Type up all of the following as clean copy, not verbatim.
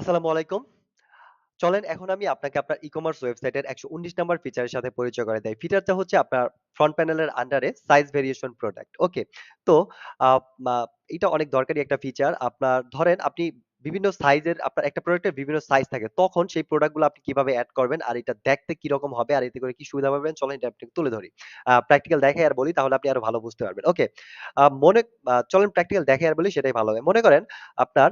আসসালামু আলাইকুম। চলেন এখন আমি আপনাকে আপনার ই-কমার্স ওয়েবসাইটের ১১৯ নাম্বার ফিচারের সাথে পরিচয় করায় দেই। ফিচারটা হচ্ছে আপনার ফ্রন্ট প্যানেলের আন্ডারে সাইজ ভেরিয়েশন প্রোডাক্ট। ওকে? তো আ মা এটা অনেক দরকারি একটা ফিচার। আপনার ধরেন আপনি বিভিন্ন সাইজের আপনার একটা প্রোডাক্টের বিভিন্ন সাইজ থাকে। তখন সেই প্রোডাক্ট গুলো আপনি কিভাবে এড করবেন আর এটা দেখতে কিরকম হবে আর এতে করে কি সুবিধা পাবেন চলেন এটা আপনাকে তুলে ধরি। প্র্যাকটিক্যাল দেখাই আর বলি তাহলে আপনি আরো ভালো বুঝতে পারবেন। ওকে? আ মনে চলেন প্র্যাকটিক্যাল দেখাই আর বলি সেটাই ভালো হবে। মনে করেন আপনার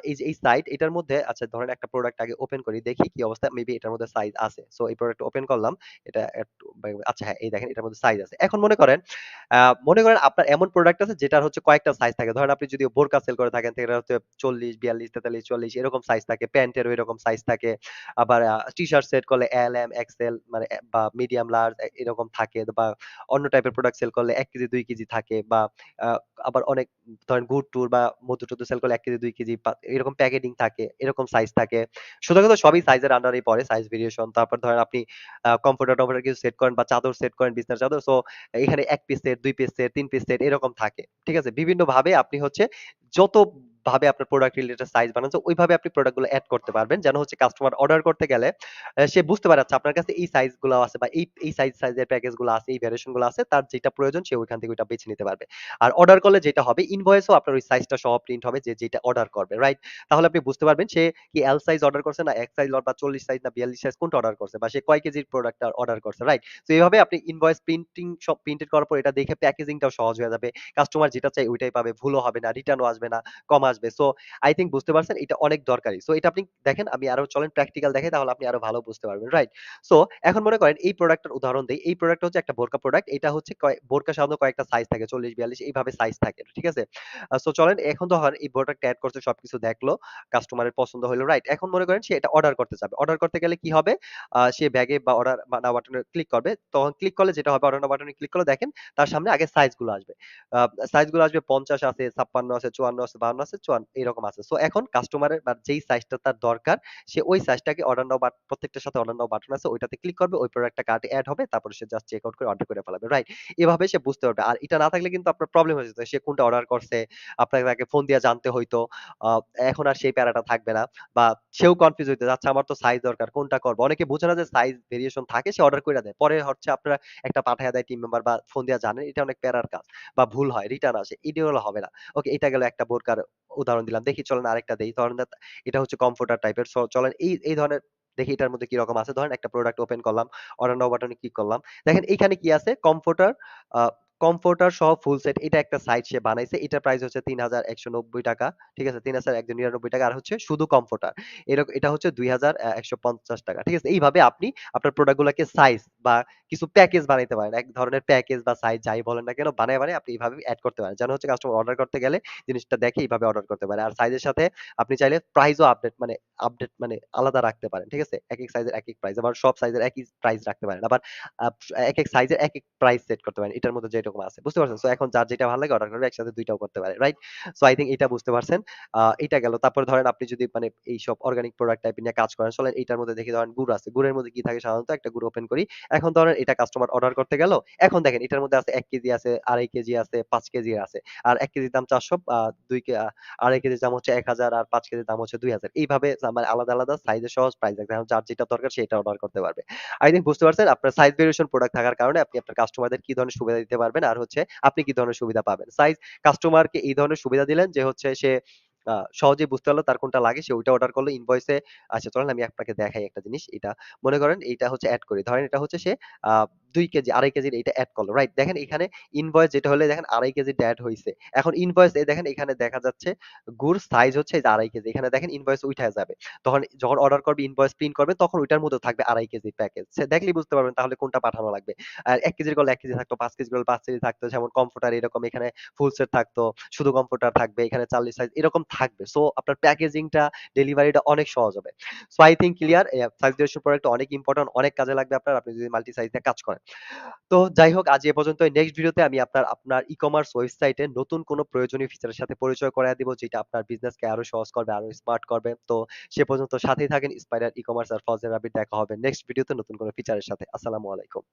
এই যে এই সাইট এটার মধ্যে আচ্ছা ধরেন একটা প্রোডাক্ট আগে ওপেন করি দেখি কি অবস্থা। মেবি এটার মধ্যে সাইজ আছে। সো এই প্রোডাক্ট ওপেন করলাম। এটা একটু আচ্ছা হ্যাঁ, এই দেখেন এটার মধ্যে সাইজ আছে। এখন আ মনে করেন আপনার এমন প্রোডাক্ট আছে যেটার হচ্ছে কয়েকটা সাইজ থাকে। ধরেন আপনি যদি বোরকা সেল করে থাকেন সেটা হচ্ছে ৪০, ৪২, ৪৩, ৪৪ এরকম সাইজ থাকে। প্যান্টেরও এরকম সাইজ থাকে। আবার টি-শার্ট সেল করলে এল, এম, এক্সেল মানে বা মিডিয়াম, লার্জ এরকম থাকে বা অন্য টাইপের প্রোডাক্ট সেল করলে ১ কেজি ২ কেজি থাকে বা আ আবার অনেক ধরেন গুড়-টুড় বা মধু-টধু সেল করলে ১ কেজি ২ কেজি এরকম প্যাকেটিং থাকে, এরকম সাইজ থাকে। সুতরাং কিন্তু সবই সাইজের আন্ডারেই পড়ে, সাইজ ভেরিয়েশন। তারপর ধরেন আপনি কমফোর্টার-টমফোর্টার কিছু সেট করেন বা চাদর সেট করেন, বিছানার চাদর। সো এখানে ১ piece set, ২ piece set, ৩ piece set এরকম থাকে। ঠিক আছে? বিভিন্নভাবে আপনি হচ্ছে যতভাবে আপনার প্রোডাক্ট রিলেটেড সাইজ বানান ওইভাবে আপনি প্রোডাক্ট গুলো এড করতে পারবেন। যেন হচ্ছে কাস্টমার অর্ডার করতে গেলে সে বুঝতে পারে আচ্ছা আপনার কাছে এই সাইজ গুলো আছে বা এই সাইজের প্যাকেজ গুলো আছে, এই ভেরিয়েশন গুলো আছে। তার যেটা প্রয়োজন সে ওইখান থেকে ওইটা বেছে নিতে পারবে। আর অর্ডার করলে যেটা হবে ইনভয়েসও আপনার ওই সাইজটা সহ প্রিন্ট হবে যে যেটা অর্ডার করবে, রাইট? তাহলে আপনি বুঝতে পারবেন সে কি এল সাইজ অর্ডার করছে না এক্স সাইজ বা ৪০ সাইজ না ৪২ সাইজ কোনটা অর্ডার করছে বা সে কয় কেজির প্রোডাক্টটা অর্ডার করছে, রাইট? তো এভাবে আপনি ইনভয়েস প্রিন্টিং সব প্রিন্টেড করার পর এটা দেখে প্যাকেজিংটাও সহজ হয়ে যাবে। কাস্টমার যেটা চায় ওইটাই পাবে। ভুলও হবে না, রিটার্নও আসবে না, কম আসবে। সো আই থিংক বুঝতে পারছেন এটা অনেক দরকারি। সো এটা আপনি দেখেন আমি আরো চলেন প্র্যাকটিক্যাল দেখাই তাহলে আপনি আরো ভালো বুঝতে পারবেন, রাইট? সো এখন মনে করেন এই প্রোডাক্টটার উদাহরণ দেই। এই প্রোডাক্টটা হচ্ছে একটা বোরকা প্রোডাক্ট। এটা হচ্ছে বোরকা সাধারণত কয়েকটা সাইজ থাকে ৪০, ৪২ এইভাবে সাইজ থাকে। ঠিক আছে? সো চলেন এখন ধরেন এই প্রোডাক্টটা এড করছে সবকিছু দেখলো, কাস্টমারের পছন্দ হইলো, রাইট? এখন মনে করেন সে এটা অর্ডার করতে চাবে। অর্ডার করতে গেলে কি হবে? সে ব্যাগে বা অর্ডার নাও বাটনে ক্লিক করবে। তখন ক্লিক করলে যেটা হবে অর্ডার নাও বাটনে ক্লিক করলে দেখেন তার সামনে আগে সাইজগুলো আসবে। সাইজগুলো আসবে ৫০ আছে, ৫৬ আছে, ৫৪ আছে, ৫২ আছে, এরকম আছে। সো এখন কাস্টমারের বা যেই সাইজটা তার দরকার সে ওই সাইজটাকে অর্ডার নাও প্রত্যেকটার সাথে অর্ডার নাও বাটন আছে ওইটাতে ক্লিক করবে। ওই প্রোডাক্টটা কার্টে এড হবে। তারপরে সে জাস্ট চেক আউট করে অর্ডার করে ফেলাবে। রাইট? এভাবে সে বুঝতে পারবে। আর এটা না থাকলে কিন্তু আপনার প্রবলেম হয়ে যেত। সে কোনটা অর্ডার করছে, আপনাকে তাকে ফোন দিয়ে জানতে হইতো। আ এখন আর সেই প্যারাটা থাকবে না। বা সেও কনফিউজ হইতো যে, আচ্ছা আমার তো সাইজ দরকার কোনটা করব? অনেকে বুঝে না যে সাইজ ভেরিয়েশন থাকে সে অর্ডার কইরা দেয়। পরে হচ্ছে আপনারা একটা পাঠায়া দেয় টিম মেম্বার বা ফোন দিয়া জানেন এটা অনেক প্যারার কাজ। বা ভুল হয়, রিটার্ন আসে। এগুলো হবে না। ওকে এটা গেল একটা বোরকার উদাহরণ দিলাম। দেখি চলেন আরেকটা দেই। ধরেন এটা হচ্ছে কমফোর্টার টাইপের। সো চলেন এই ধরনের দেখি এটার মধ্যে কিরকম আছে। ধরেন একটা প্রোডাক্ট ওপেন করলাম, অর্ডার নাও বাটনে ক্লিক করলাম। দেখেন এইখানে কি আছে কমফোর্টার আ কমফোর্টার সহ ফুল সেট এটা একটা সাইট সে বানাইছে। এটার প্রাইস হচ্ছে ৳৩,১৯০ ঠিক আছে? ৳৩,১৯৯ আর হচ্ছে শুধু কমফোর্টার। এটা হচ্ছে ৳২,১৫০ ঠিক আছে? এইভাবে আপনি আপনার প্রোডাক্ট গুলাকে সাইজ বা কিছু প্যাকেজ বানাইতে পারেন। এক ধরনের প্যাকেজ বা সাইজ যাই বলেন না কেন বানায় আপনি এভাবে এড করতে পারেন। যেন হচ্ছে কাস্টমার অর্ডার করতে গেলে জিনিসটা দেখে এইভাবে অর্ডার করতে পারে। আর সাইজের সাথে আপনি চাইলে প্রাইসও আপডেট মানে আলাদা রাখতে পারেন। ঠিক আছে? একেক সাইজের একেক প্রাইস। আবার সব সাইজের একই প্রাইস রাখতে পারেন। আবার একেক সাইজের একেক প্রাইস সেট করতে পারেন। এটার মধ্যে যেরকম আছে। বুঝতে পারছেন? সো এখন যার যেটা ভালো লাগে অর্ডার করবে একসাথে ২ টাও করতে পারে। রাইট? সো আই থিংক এটা বুঝতে পারছেন। এটা গেল। তারপরে ধরেন আপনি যদি মানে এইসব অর্গানিক প্রোডাক্ট টাইপের নিয়ে কাজ করেন, চলেন এইটার মধ্যে দেখি ধরেন গুড় আছে। গুড়ের মধ্যে কি থাকে সাধারণত একটা গুড় ওপেন করি। এখন ধরেন এটা কাস্টমার অর্ডার করতে গেল। এখন দেখেন এটার মধ্যে আছে ১ কেজি আছে, ২.৫ কেজি আছে, ৫ কেজি আছে। আর ১ কেজির দাম ৪০০ ২ কে ২.৫ কেজির দাম হচ্ছে ১,০০০ আর ৫ কেজির দাম হচ্ছে ২,০০০ এইভাবে মানে আলাদা সাইজের সহ প্রাইস রাখতে এখন যার যেটা দরকার সে এটা অর্ডার করতে পারবে। আই থিংক বুঝতে পারছেন আপনার সাইজ ভেরিয়েশন প্রোডাক্ট থাকার কারণে আপনি আপনার কাস্টমারদের কি ধরনের সুবিধা দিতে পারবেন আর হচ্ছে আপনি কি ধরনের সুবিধা পাবেন। কাস্টমারকে এই ধরনের সুবিধা দিলেন যে হচ্ছে সে সহজেই বুঝতে পারল তার কোনটা লাগে সে ওইটা অর্ডার করলো ইনভয়েসে আচ্ছা চলেন আমি আপনাকে দেখাই একটা জিনিস এটা মনে করেন এইটা হচ্ছে এড করি। ধরেন এটা হচ্ছে সে আ ২ কেজি ২.৫ কেজির এইটা এড করলো। রাইট? দেখেন এখানে ইনভয়েস যেটা হলে দেখেন ২.৫ কেজিটা এড হইছে। এখন ইনভয়েস দেখেন এখানে দেখা যাচ্ছে গুড় সাইজ হচ্ছে এই যে ২.৫ কেজি। এখানে দেখেন ইনভয়েস উইঠা যাবে। যখন অর্ডার করবে ইনভয়েস প্রিন্ট করবেন তখন ওইটার মধ্যেও থাকবে ২.৫ কেজির প্যাকেজ। সে দেখলেই বুঝতে পারবেন তাহলে কোনটা পাঠানো লাগবে। আর ১ কেজির করলে ১ কেজি থাকতো, ৫ কেজি করলে ৫ কেজি থাকতো। যেমন কমফোর্টার এরকম এখানে ফুল সেট থাকতো, শুধু কমফোর্টার থাকবে, এখানে ৪০ সাইজ এরকম থাকবে। সো আপনার প্যাকেজিংটা, ডেলিভারিটা অনেক সহজ হবে। So I think clear size relation product অনেক ইম্পোর্টেন্ট, অনেক কাজে লাগবে আপনার। আপনি যদি মাল্টি সাইজ নিয়ে কাজ করেন। তো যাই হোক আজ এ পর্যন্তই। নেক্সট ভিডিওতে আমি আপনার ই-কমার্স ওয়েবসাইটে নতুন কোনো প্রয়োজনীয় ফিচারের সাথে পরিচয় করায় দিব যেটা আপনার বিজনেসকে আরো সহজ করবে, আরো স্মার্ট করবে। তো সে পর্যন্ত সাথেই থাকেন। স্পাইডার ই-কমার্স আর ফজলে রাব্বির দেখা হবে নেক্সট ভিডিওতে নতুন কোনো ফিচারের সাথে। আসসালামু আলাইকুম।